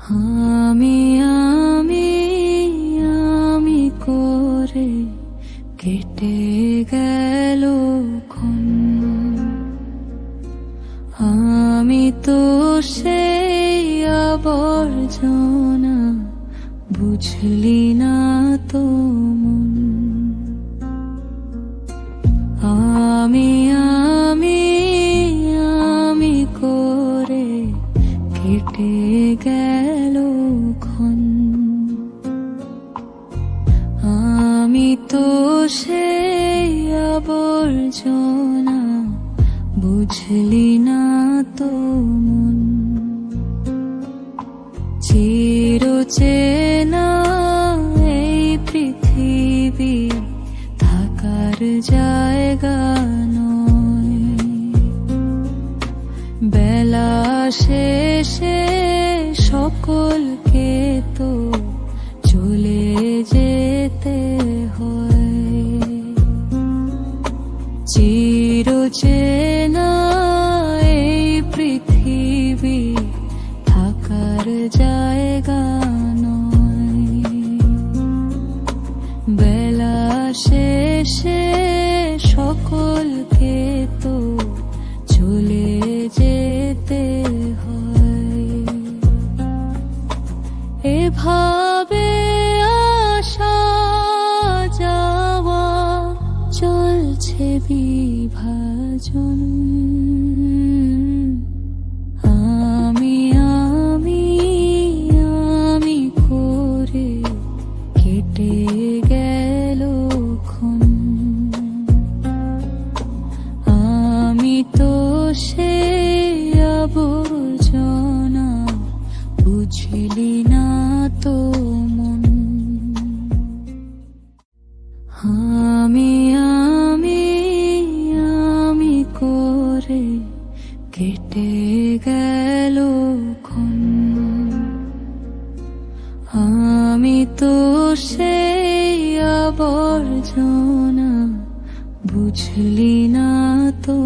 আমি আমি আমি করে কেটে গেল ক্ষণ। আমি তো সেই আবর্জনা, বুঝলি না তো মন। আমি আমি আমি করে কেটে গেল ক্ষণ। আমি তো সেই আবর্জনা, বুঝলি না তো মন। চিরচেনা এই পৃথিবী থাকার জায়গা নয়। বেলা শেষে সকলকে তো চলে যেতে হয়। চিরচেনা এই পৃথিবী থাকার জায়গা নয়। বেলা শেষে সকলকে তো চলে যেতে হয়। এভাবে আসা যাওয়া চলছে বিভাজন। আমি আমি আমি করে কেটে গেল ক্ষণ। আমি তো সেই আবর্জনা, বুঝলি না তো মন। আমি আমি আমি করে কেটে গেল ক্ষণ। আমি তো সেই আবর্জনা, বুঝলি না তো